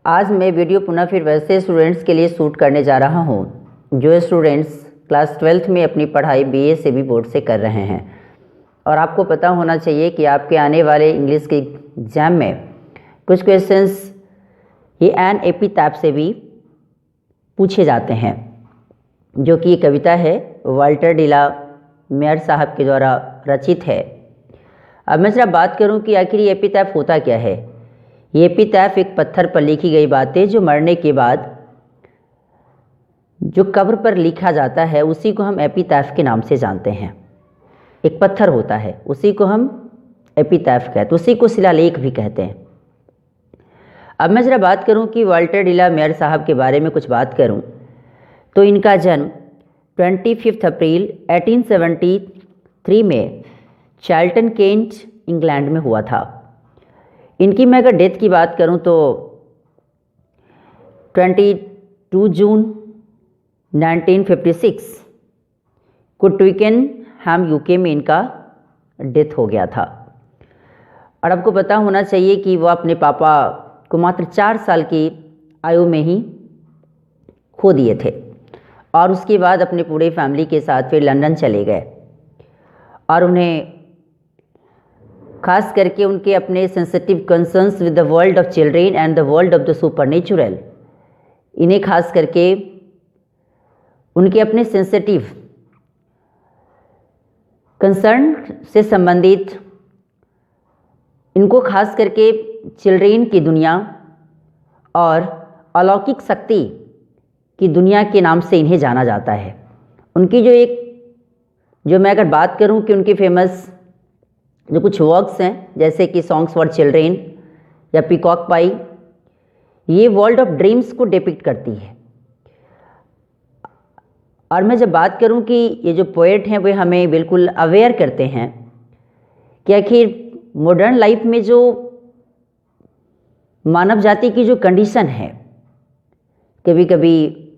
आज मैं वीडियो पुनः फिर वैसे स्टूडेंट्स के लिए शूट करने जा रहा हूँ जो स्टूडेंट्स क्लास 12th में अपनी पढ़ाई बीए से भी बोर्ड से कर रहे हैं। और आपको पता होना चाहिए कि आपके आने वाले इंग्लिश के एग्ज़ाम में कुछ क्वेश्चंस ये एन एपिटैप से भी पूछे जाते हैं, जो कि ये कविता है वाल्टर डिला मेयर साहब के द्वारा रचित है। अब मैं जरा बात करूं कि आखिर ये एपिटैप होता क्या है। ये एपिटैप एक पत्थर पर लिखी गई बातें जो मरने के बाद जो कब्र पर लिखा जाता है उसी को हम एपिटैप के नाम से जानते हैं। एक पत्थर होता है उसी को हम एपिटैप कहते हैं, उसी को शिलालेख भी कहते हैं। अब मैं ज़रा बात करूं कि वाल्टर डिला मेयर साहब के बारे में कुछ बात करूं तो इनका जन्म 25 अप्रैल 1873 में चार्ल्टन केंट इंग्लैंड में हुआ था। इनकी मैं अगर डेथ की बात करूं तो 22 जून 1956 को ट्विकेनहैम यूके में इनका डेथ हो गया था। और आपको पता होना चाहिए कि वो अपने पापा को मात्र 4 साल की आयु में ही खो दिए थे और उसके बाद अपने पूरे फैमिली के साथ फिर लंदन चले गए। और उन्हें खास करके उनके अपने sensitive concerns with the world of children and the world of the supernatural, इन्हें खास करके उनके अपने सेंसिटिव कंसर्न से संबंधित इनको खास करके चिल्ड्रेन की दुनिया और अलौकिक शक्ति की दुनिया के नाम से इन्हें जाना जाता है। उनकी जो मैं अगर बात करूं कि उनकी फेमस जो कुछ वर्क्स हैं जैसे कि सॉन्ग्स फॉर चिल्ड्रेन या पीकॉक पाई, ये वर्ल्ड ऑफ ड्रीम्स को डिपिक्ट करती है। और मैं जब बात करूं कि ये जो पोएट हैं वे हमें बिल्कुल अवेयर करते हैं कि आखिर मॉडर्न लाइफ में जो मानव जाति की जो कंडीशन है, कभी कभी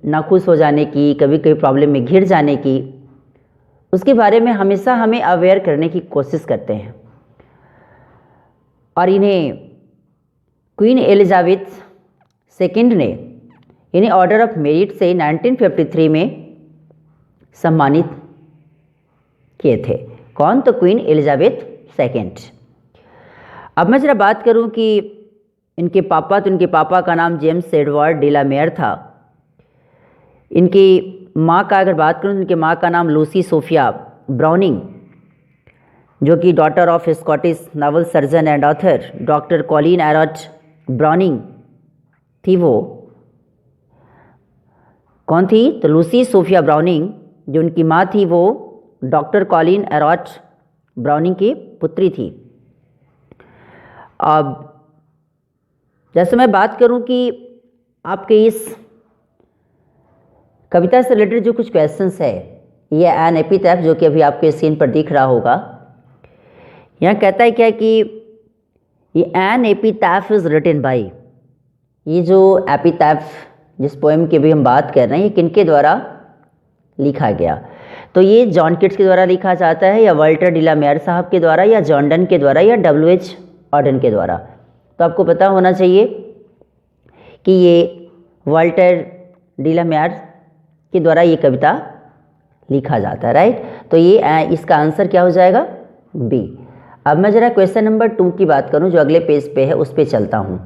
नाखुश हो जाने की, कभी कभी प्रॉब्लम में घिर जाने की, उसके बारे में हमेशा हमें अवेयर करने की कोशिश करते हैं। और इन्हें क्वीन एलिजाबेथ सेकंड ने इन्हें ऑर्डर ऑफ मेरिट से 1953 में सम्मानित किए थे। कौन? तो क्वीन एलिजाबेथ सेकंड। अब मैं जरा बात करूं कि इनके पापा का नाम जेम्स एडवर्ड डिला मेयर था। इनकी माँ का अगर बात करूं तो इनकी माँ का नाम लूसी सोफिया ब्राउनिंग, जो कि daughter of Scottish naval surgeon and author doctor Colin Arrott Browning थी। वो कौन थी? तो लूसी सोफिया ब्राउनिंग जो उनकी माँ थी वो डॉक्टर कॉलिन एरॉट ब्राउनिंग की पुत्री थी। अब जैसे मैं बात करूं कि आपके इस कविता से रिलेटेड जो कुछ क्वेश्चंस है, ये एन एपिटैप जो कि अभी आपके स्क्रीन पर दिख रहा होगा, यहाँ कहता है क्या कि ये एन एपिटैप इज रिटन बाय, ये जो एपिटैप जिस पोएम की भी हम बात कर रहे हैं ये किनके द्वारा लिखा गया? तो ये जॉन किट्स के द्वारा लिखा जाता है या वाल्टर डिला मेयर साहब के द्वारा या जॉन डन के द्वारा या W.H. ऑर्डन के द्वारा। तो आपको पता होना चाहिए कि ये वाल्टर डिला मेयर के द्वारा ये कविता लिखा जाता है, राइट। तो ये इसका आंसर क्या हो जाएगा? बी। अब मैं जरा क्वेश्चन नंबर 2 की बात करूं जो अगले पेज पे है, उस पे चलता हूं।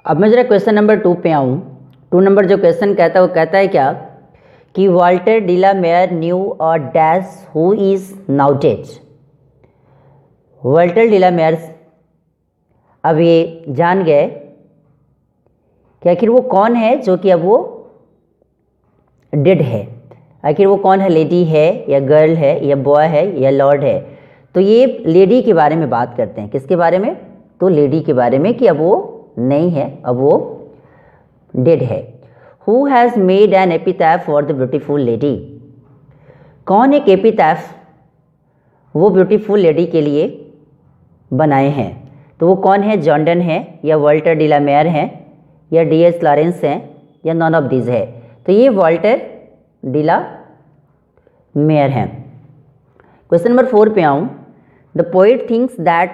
अब मैं जरा क्वेश्चन नंबर 2 पे आऊं। 2 नंबर जो क्वेश्चन कहता है वो कहता है क्या कि वाल्टर डिला मेयर न्यू और dash who is now dead. Walter de la Mare अब ये जान गए कि आखिर वो कौन है जो कि अब वो डेड है। आखिर वो कौन है? लेडी है या गर्ल है या बॉय है या लॉर्ड है? तो ये लेडी के बारे में बात करते हैं। किसके बारे में? तो लेडी के बारे में कि अब वो नहीं है, अब वो डेड है। Who has made an epitaph for the beautiful lady. कौन एक एपिटैप वो ब्यूटीफुल लेडी के लिए बनाए हैं? तो वो कौन है? जॉन डन है या वाल्टर डिला मेयर हैं या D.S. लॉरेंस हैं या नॉन ऑफ दिस है? तो ये वाल्टर डिला मेयर हैं। क्वेश्चन नंबर 4 पे आऊँ। The poet thinks that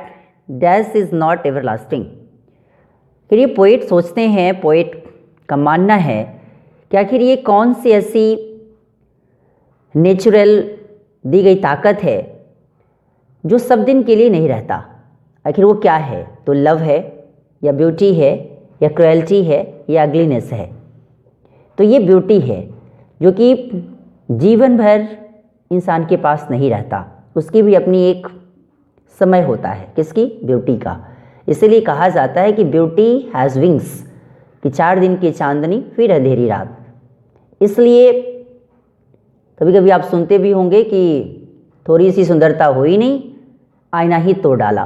dash is not everlasting. फिर ये पोइट सोचते हैं, पोइट का मानना है कि आखिर ये कौन सी ऐसी नेचुरल दी गई ताकत है जो सब दिन के लिए नहीं रहता। आखिर वो क्या है? तो लव है, या ब्यूटी है, या क्रुएल्टी है, या अगलीनेस है। तो ये ब्यूटी है जो कि जीवन भर इंसान के पास नहीं रहता, उसकी भी अपनी एक समय होता है। किसकी? ब्यूटी का। इसीलिए कहा जाता है कि ब्यूटी हैज़ विंग्स, कि 4 दिन की चांदनी फिर अंधेरी रात। इसलिए कभी कभी आप सुनते भी होंगे कि थोड़ी सी सुंदरता हो ही नहीं, आईना ही तोड़ डाला।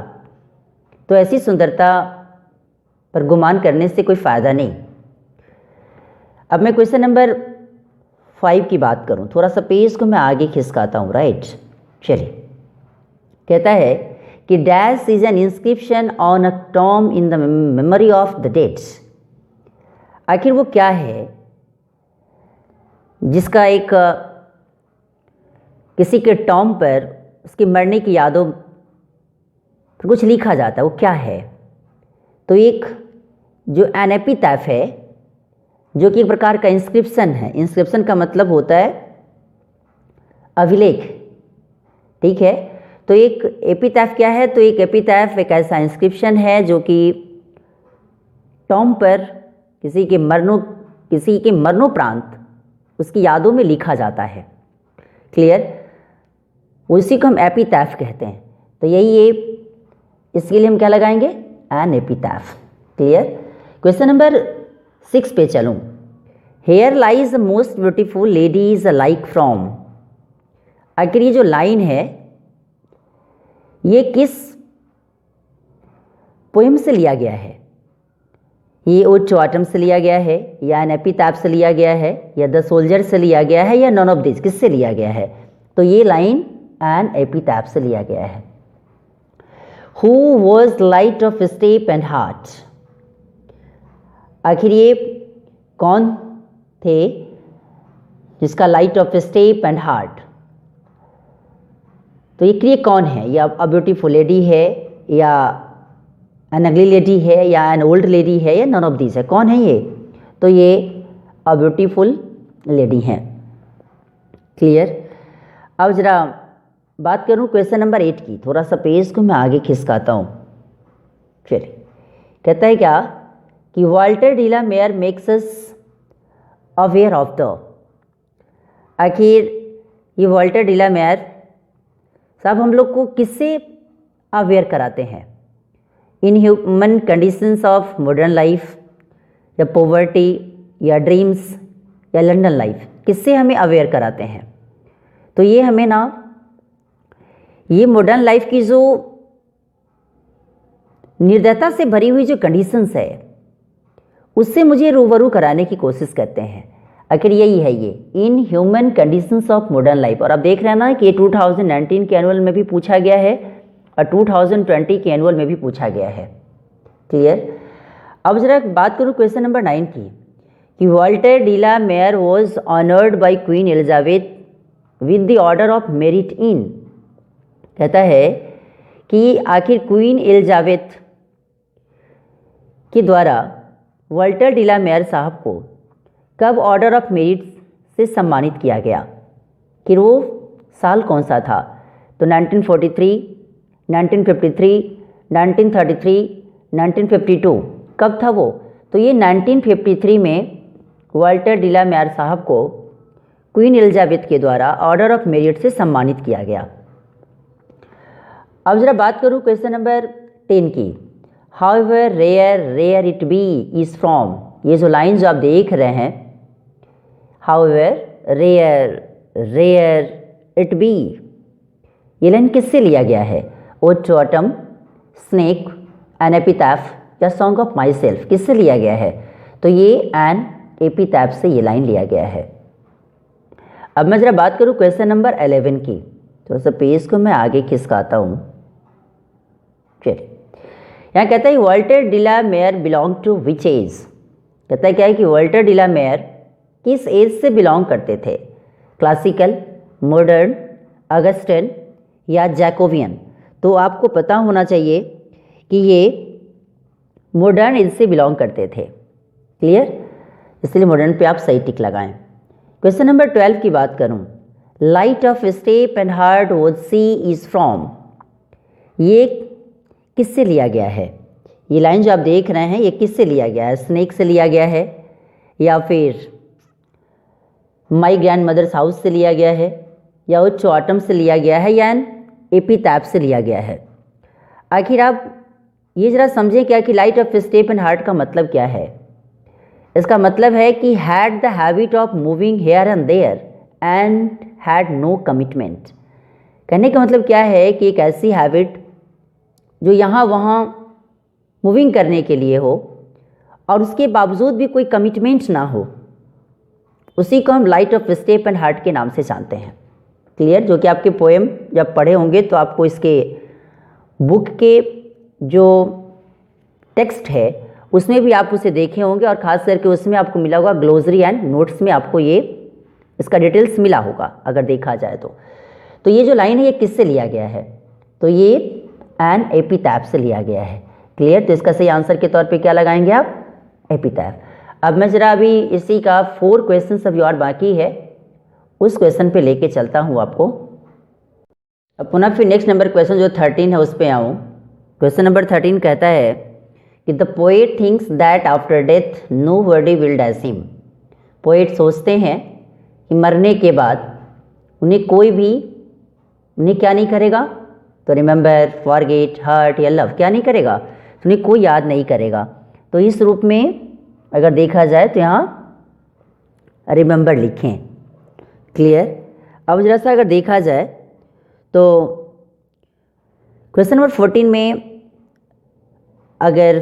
तो ऐसी सुंदरता पर गुमान करने से कोई फ़ायदा नहीं। अब मैं क्वेश्चन नंबर 5 की बात करूं, थोड़ा सा पेज को मैं आगे खिसकाता हूं, राइट। चलिए, कहता है कि dash is an inscription on a tomb in the memory of the deads. आखिर वो क्या है जिसका एक किसी के टॉम पर उसकी मरने की यादों पर कुछ लिखा जाता है, वो क्या है? तो एक जो एन एपिटैफ है, जो कि एक प्रकार का इंस्क्रिप्शन है। इंस्क्रिप्शन का मतलब होता है अभिलेख, ठीक है। तो एक एपिटैफ क्या है? तो एक एपिटैफ एक ऐसा इंस्क्रिप्शन है जो कि टॉम पर किसी के मरणोपरांत उसकी यादों में लिखा जाता है। क्लियर? उसी को हम एपिटैफ कहते हैं। तो यही ये, इसके लिए हम क्या लगाएंगे? An epitaph. Clear? Question number 6 पे चलूँ। Here lies the most beautiful ladies like from. आखिर ये जो लाइन है ये किस पोएम से लिया गया है? ये ओड टू ऑटम से लिया गया है, या एन एपिटैफ से लिया गया है, या द सोल्जर से लिया गया है, या नॉन ऑफ दिस? किससे लिया गया है? तो ये लाइन एन एपिटैफ से लिया गया है। Who was light of step and heart. आखिर ये कौन थे जिसका light of step and heart? तो ये कौन है? या अ ब्यूटीफुल लेडी है, या एन अगली लेडी है, या एन ओल्ड लेडी है, या नॉन ऑफ दीज है? कौन है ये? तो ये अ ब्यूटीफुल लेडी हैं। क्लियर? अब जरा बात करूं क्वेश्चन नंबर 8 की, थोड़ा सा पेज को मैं आगे खिसकाता हूं। चलिए, कहता है क्या कि Walter de la Mare makes us aware of the. आखिर ये वाल्टर डीला मेयर साहब हम लोग को किससे अवेयर कराते हैं? In human conditions of modern life, या पॉवर्टी, या ड्रीम्स, या लंडन लाइफ? किससे हमें अवेयर कराते हैं? तो ये हमें ना ये मॉडर्न लाइफ की जो निर्दयता से भरी हुई जो कंडीशंस है उससे मुझे रूबरू कराने की कोशिश करते हैं। आखिर यही है ये in human conditions of modern life. और आप देख रहे हैं ना कि ये 2019 के एनुअल में भी पूछा गया है और 2020 के एनुअल में भी पूछा गया है। क्लियर? अब जरा बात करूँ क्वेश्चन नंबर 9 की, कि Walter de la Mare was honoured by Queen Elizabeth with the order of merit in. कहता है कि आखिर क्वीन एलिजाबेथ के द्वारा वाल्टर डीला मेयर साहब को कब ऑर्डर ऑफ मेरिट से सम्मानित किया गया? कि वो साल कौन सा था? तो 1943, 1953, 1933, 1952, कब था वो? तो ये 1953 में वाल्टर डीला मेयर साहब को क्वीन एलिजाबेथ के द्वारा ऑर्डर ऑफ मेरिट से सम्मानित किया गया। अब जरा बात करूँ क्वेश्चन नंबर 10 की, however rare it be is from. ये जो लाइन जो आप देख रहे हैं, हाउएवर रेयर इट बी, ये लाइन किससे लिया गया है? Ode to autumn, snake, an epitaph, या सॉन्ग ऑफ माई सेल्फ? किससे लिया गया है? तो ये एन एपिटैफ से ये लाइन लिया गया है। अब मैं जरा बात करूँ क्वेश्चन नंबर 11 की, थोड़ा सा पेज को मैं आगे खिसकाता हूँ। चलिए, यहाँ कहता है Walter de la Mare belong to which age. कहता है क्या है कि वाल्टर डीला मेयर किस एज से बिलोंग करते थे? क्लासिकल, मॉडर्न, अगस्टन, या जैकोबियन? तो आपको पता होना चाहिए कि ये मॉडर्न एज से बिलोंग करते थे। क्लियर, इसलिए मॉडर्न पे आप सही टिक लगाएं। क्वेश्चन नंबर 12 की बात करूं, light of step and heart was she is from, ये किससे लिया गया है? ये लाइन जो आप देख रहे हैं ये किससे लिया गया है? स्नेक से लिया गया है, या फिर माई ग्रैंड मदर्स हाउस से लिया गया है, या उच्च ऑटम से लिया गया है, या एन एपिटैफ से लिया गया है? आखिर आप ये जरा समझें क्या कि light of step and heart का मतलब क्या है। इसका मतलब है कि had the habit of moving here and there and had no commitment. कहने का मतलब क्या है कि एक ऐसी हैबिट जो यहाँ वहाँ मूविंग करने के लिए हो और उसके बावजूद भी कोई कमिटमेंट ना हो, उसी को हम light of step and heart के नाम से जानते हैं। क्लियर, जो कि आपके पोएम जब पढ़े होंगे तो आपको इसके बुक के जो टेक्स्ट है उसमें भी आप उसे देखे होंगे, और ख़ास करके उसमें आपको मिला होगा ग्लोसरी एंड नोट्स में आपको ये इसका डिटेल्स मिला होगा अगर देखा जाए तो ये जो लाइन है ये किससे लिया गया है? तो ये एन एपिटैफ से लिया गया है। क्लियर, तो इसका सही आंसर के तौर पे क्या लगाएंगे आप? एपिटैफ। अब मैं जरा अभी इसी का 4 क्वेश्चन अभी और बाकी है, उस क्वेश्चन पे लेके चलता हूँ आपको। अब पुनः फिर नेक्स्ट नंबर क्वेश्चन जो 13 है उस पे आऊँ। क्वेश्चन नंबर 13 कहता है कि the poet thinks that after death nobody will dash him. Poet सोचते हैं कि मरने के बाद उन्हें कोई भी उन्हें क्या नहीं करेगा? तो रिमेंबर, फॉरगेट, हर्ट या लव क्या नहीं करेगा? तो उन्हें कोई याद नहीं करेगा। तो इस रूप में अगर देखा जाए तो यहाँ रिमेंबर लिखें। क्लियर, अब जरा सा अगर देखा जाए तो क्वेश्चन नंबर 14 में अगर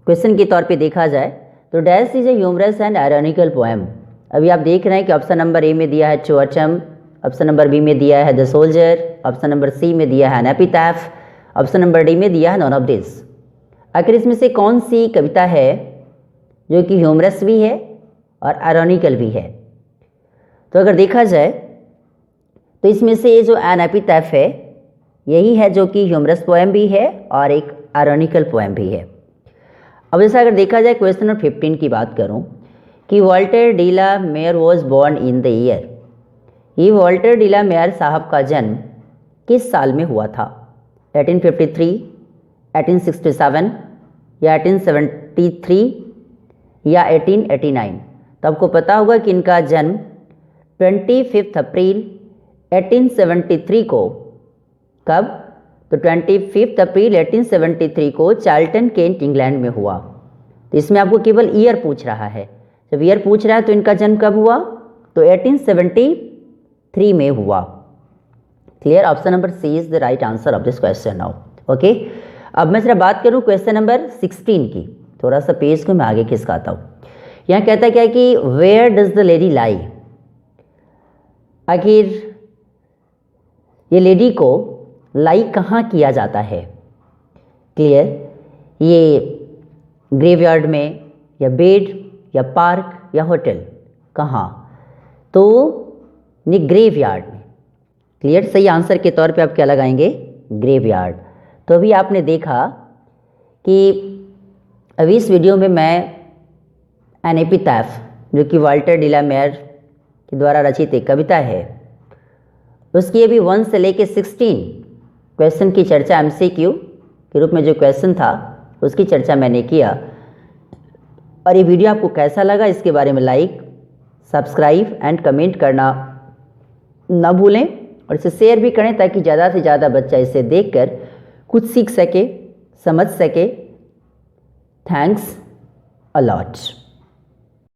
क्वेश्चन के तौर पे देखा जाए तो dash is a humorous and ironical poem. अभी आप देख रहे हैं कि ऑप्शन नंबर ए में दिया है चोअचम, ऑप्शन नंबर बी में दिया है the soldier, option number C में दिया है an epitaph, option number D में दिया है नॉन ऑफ दिस। आखिर इसमें से कौन सी कविता है जो कि ह्यूमरस भी है और आयरनिकल भी है? तो अगर देखा जाए तो इसमें से ये जो एन एपिटैफ है यही है जो कि ह्यूमरस पोएम भी है और एक आयरनिकल पोएम भी है। अब जैसा अगर देखा जाए क्वेश्चन नंबर 15 की बात करूं कि Walter de la Mare was born in the year, ये वॉल्टर डी ला मेयर साहब का जन्म किस साल में हुआ था? 1853, 1867 या 1873 या 1889? तो आपको पता होगा कि इनका जन्म 25 अप्रैल 1873 को, कब? तो 25 अप्रैल 1873 को चार्ल्टन केंट इंग्लैंड में हुआ। तो इसमें आपको केवल ईयर पूछ रहा है। जब ईयर पूछ रहा है तो इनका जन्म कब हुआ? तो 1873 में हुआ। Clear, option number C is the right answer of this question now. Okay, अब मैं जरा बात करूं क्वेश्चन नंबर 16 की। थोड़ा सा पेज को मैं आगे खिसकाता हूँ। यहाँ कहता क्या है कि वेयर डज द लेडी लाई। आखिर ये लेडी को लाई कहाँ किया जाता है? क्लियर, ये ग्रेवयार्ड में या बेड या पार्क या होटल, कहाँ? तो ये ग्रेवयार्ड में। क्लियर, सही आंसर के तौर पे आप क्या लगाएंगे? ग्रेवयार्ड। तो अभी आपने देखा कि अभी इस वीडियो में मैं एन एपिटैफ जो कि वॉल्टर डी ला मेयर के द्वारा रचित एक कविता है उसकी अभी 1 से लेके 16 क्वेश्चन की चर्चा MCQ के रूप में जो क्वेश्चन था उसकी चर्चा मैंने किया। और ये वीडियो आपको कैसा लगा इसके बारे में लाइक, सब्सक्राइब एंड कमेंट करना ना भूलें, और इसे शेयर भी करें ताकि ज़्यादा से ज़्यादा बच्चा इसे देखकर कुछ सीख सके, समझ सके। Thanks a lot.